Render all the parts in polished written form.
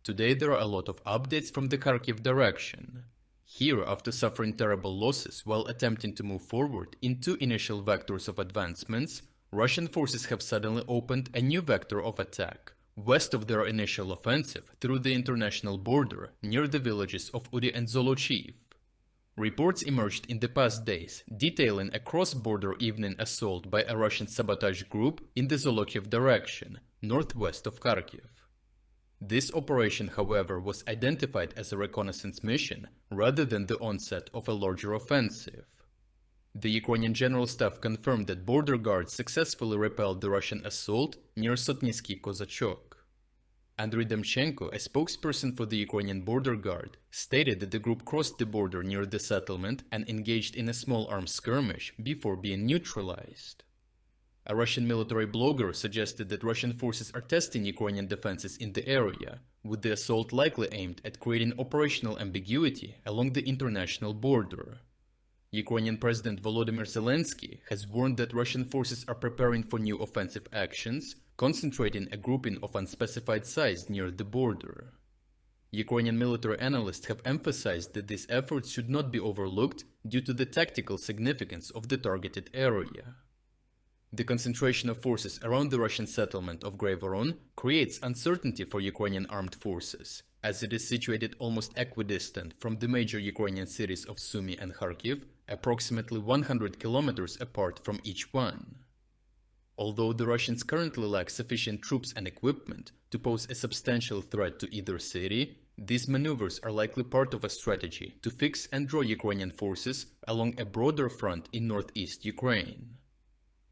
Today there are a lot of updates from the Kharkiv direction. Here, after suffering terrible losses while attempting to move forward in two initial vectors of advancements, Russian forces have suddenly opened a new vector of attack, west of their initial offensive through the international border near the villages of Udy and Zolochiv. Reports emerged in the past days detailing a cross-border evening assault by a Russian sabotage group in the Zolochiv direction, northwest of Kharkiv. This operation, however, was identified as a reconnaissance mission rather than the onset of a larger offensive. The Ukrainian General Staff confirmed that Border Guard successfully repelled the Russian assault near Sotnyskyi Kozachok. Andriy Demchenko, a spokesperson for the Ukrainian Border Guard, stated that the group crossed the border near the settlement and engaged in a small arms skirmish before being neutralized. A Russian military blogger suggested that Russian forces are testing Ukrainian defenses in the area, with the assault likely aimed at creating operational ambiguity along the international border. Ukrainian President Volodymyr Zelensky has warned that Russian forces are preparing for new offensive actions, concentrating a grouping of unspecified size near the border. Ukrainian military analysts have emphasized that these efforts should not be overlooked due to the tactical significance of the targeted area. The concentration of forces around the Russian settlement of Grey-Voron creates uncertainty for Ukrainian armed forces, as it is situated almost equidistant from the major Ukrainian cities of Sumy and Kharkiv, approximately 100 kilometers apart from each one. Although the Russians currently lack sufficient troops and equipment to pose a substantial threat to either city, these maneuvers are likely part of a strategy to fix and draw Ukrainian forces along a broader front in northeast Ukraine.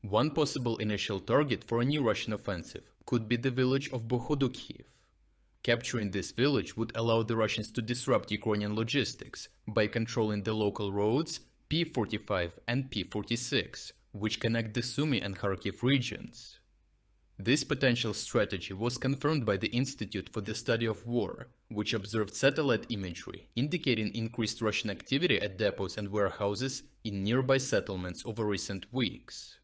One possible initial target for a new Russian offensive could be the village of Bohodukhiv. Capturing this village would allow the Russians to disrupt Ukrainian logistics by controlling the local roads P45 and P46, which connect the Sumy and Kharkiv regions. This potential strategy was confirmed by the Institute for the Study of War, which observed satellite imagery indicating increased Russian activity at depots and warehouses in nearby settlements over recent weeks.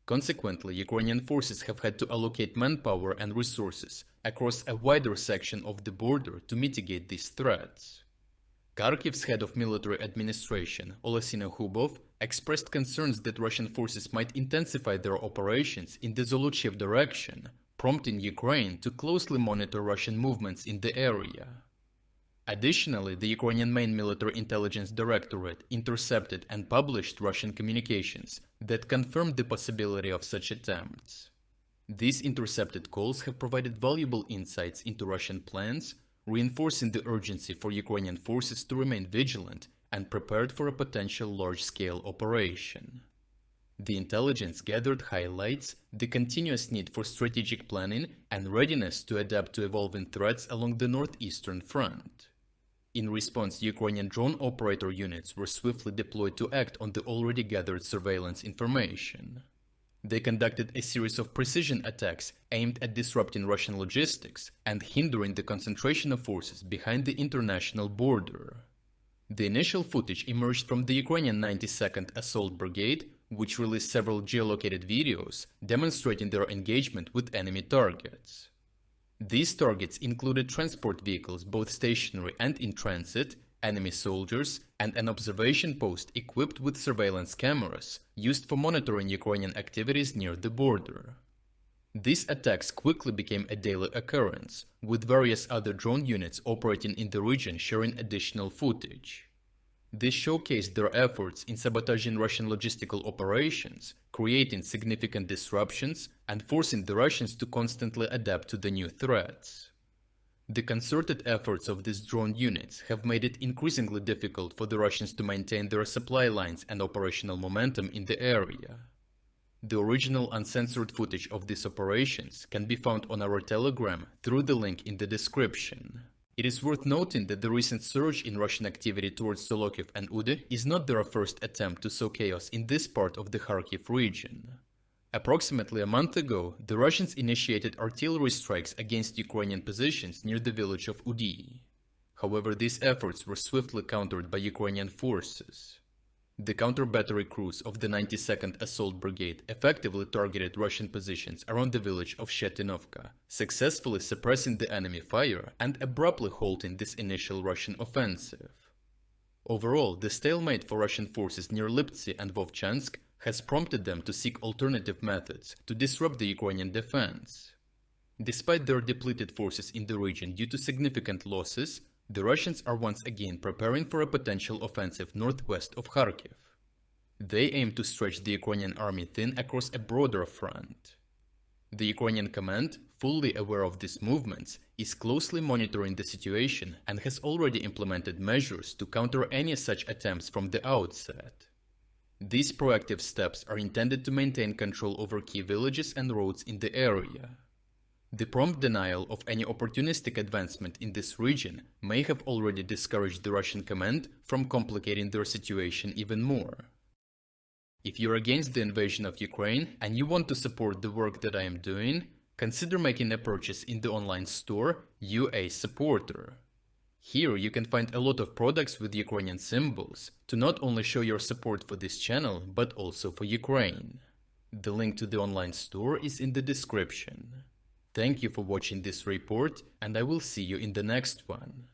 Consequently, Ukrainian forces have had to allocate manpower and resources across a wider section of the border to mitigate these threats. Kharkiv's head of military administration, Olesina Hubov, expressed concerns that Russian forces might intensify their operations in the Zolochiv direction, prompting Ukraine to closely monitor Russian movements in the area. Additionally, the Ukrainian main military intelligence directorate intercepted and published Russian communications that confirmed the possibility of such attempts. These intercepted calls have provided valuable insights into Russian plans, reinforcing the urgency for Ukrainian forces to remain vigilant and prepared for a potential large-scale operation. The intelligence gathered highlights the continuous need for strategic planning and readiness to adapt to evolving threats along the northeastern front. In response, Ukrainian drone operator units were swiftly deployed to act on the already gathered surveillance information. They conducted a series of precision attacks aimed at disrupting Russian logistics and hindering the concentration of forces behind the international border. The initial footage emerged from the Ukrainian 92nd Assault Brigade, which released several geolocated videos demonstrating their engagement with enemy targets. These targets included transport vehicles, both stationary and in transit, enemy soldiers, and an observation post equipped with surveillance cameras used for monitoring Ukrainian activities near the border. These attacks quickly became a daily occurrence, with various other drone units operating in the region sharing additional footage. This showcased their efforts in sabotaging Russian logistical operations, creating significant disruptions, and forcing the Russians to constantly adapt to the new threats. The concerted efforts of these drone units have made it increasingly difficult for the Russians to maintain their supply lines and operational momentum in the area. The original uncensored footage of these operations can be found on our Telegram through the link in the description. It is worth noting that the recent surge in Russian activity towards Zolochiv and Udy is not their first attempt to sow chaos in this part of the Kharkiv region. Approximately a month ago, the Russians initiated artillery strikes against Ukrainian positions near the village of Udy. However, these efforts were swiftly countered by Ukrainian forces. The counter-battery crews of the 92nd Assault Brigade effectively targeted Russian positions around the village of Shetinovka, successfully suppressing the enemy fire and abruptly halting this initial Russian offensive. Overall, the stalemate for Russian forces near Liptsi and Vovchansk has prompted them to seek alternative methods to disrupt the Ukrainian defense. Despite their depleted forces in the region due to significant losses, the Russians are once again preparing for a potential offensive northwest of Kharkiv. They aim to stretch the Ukrainian army thin across a broader front. The Ukrainian command, fully aware of these movements, is closely monitoring the situation and has already implemented measures to counter any such attempts from the outset. These proactive steps are intended to maintain control over key villages and roads in the area. The prompt denial of any opportunistic advancement in this region may have already discouraged the Russian command from complicating their situation even more. If you're against the invasion of Ukraine and you want to support the work that I am doing, consider making a purchase in the online store UA Supporter. Here you can find a lot of products with Ukrainian symbols to not only show your support for this channel, but also for Ukraine. The link to the online store is in the description. Thank you for watching this report, and I will see you in the next one.